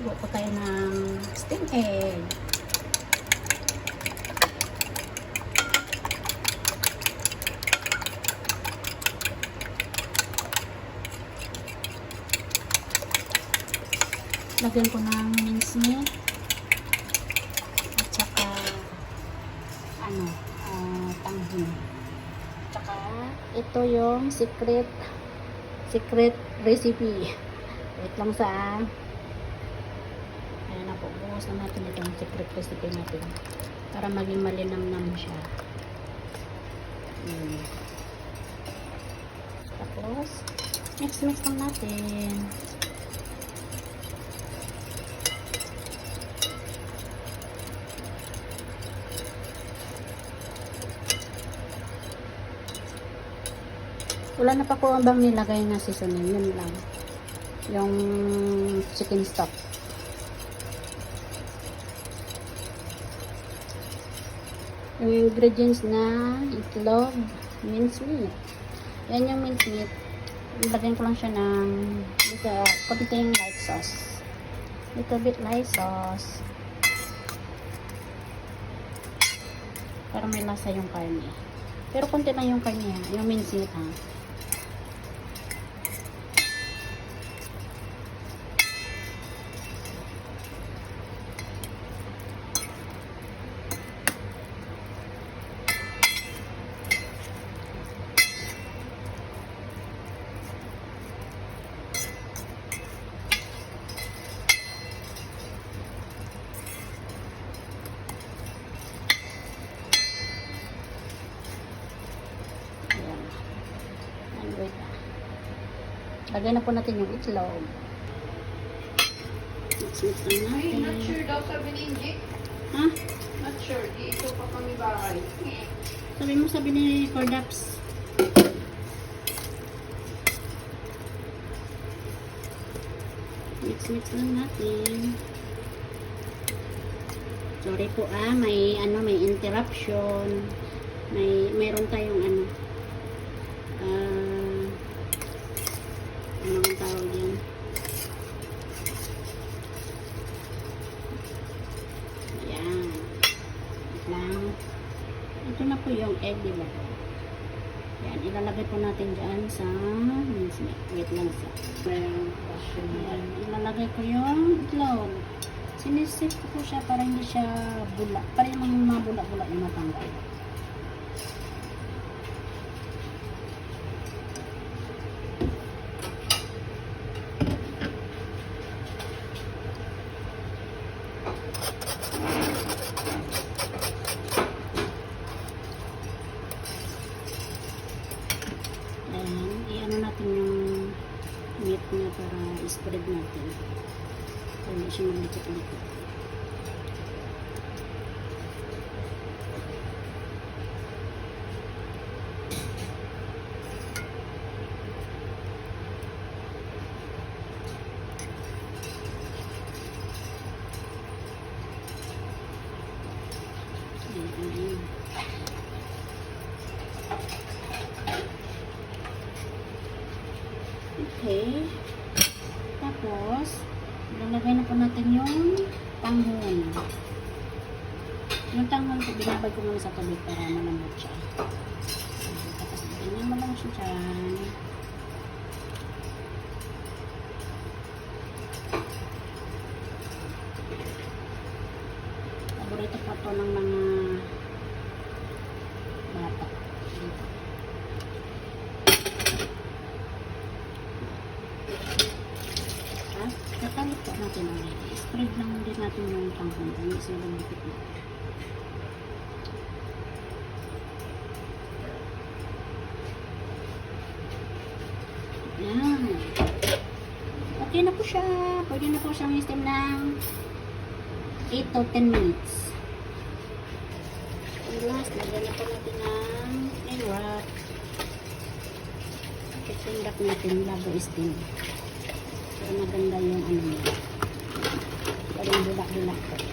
Buo po tayo ng steam egg. Lagyan ko ng mincemeat at saka tanghon. Tsaka ito yung secret recipe. Wait lang sa ayan na po, buhos na natin itong secret recipe natin para maging malinamnam siya. Tapos mix lang natin. Wala na pa po ang bang nilagay na seasoning, yun lang. Yung chicken stock. Yung ingredients na itlog, mincemeat. Yan yung mincemeat. Ilagyan ko lang siya ng konting light sauce. Little bit light sauce. Para may lasa yung karne. Pero konti lang yung karne ha, yung mincemeat ha. Lagay na po natin yung itlog. Mix lang natin. Not sure daw sabi ni Inji. Ha? Not sure. Di ito pa kami bahay. Sabi ni Cordaps. Mix lang natin. Sorry po may interruption. Mayroon tayong ano ang tawag yan? Ayan. Wait lang. Ito na po yung egg, diba? Ayan, ilalagay po natin dyan sa mincemeat. Wait lang sa. Ayan, ilalagay ko yung itlog. Sinisip ko po siya para hindi siya bula. Para yung mga bula-bula yung matanggal. I-ano natin yung meat niya para i-spread natin. Para hindi siya maglikot-likot. Okay. Tapos, ilalagay na po natin yung tanghon. Yung tanghon po, binabay ko muna sa tubig para malambot siya. Tapos, ganyan mo lang siya dyan. Paborito pa to ng mga bata. Kakalit po natin ulit. Spread lang din natin yung tanghon. Hindi sila dikit na. Yan. Okay na po siya. Pwede na po siyang i-steam ng 8 to 10 minutes. And last, lagyan na po natin ng wrap. I-wrap natin bago i-steam. Para maganda yung ano niya. Parang bulak-bulak po.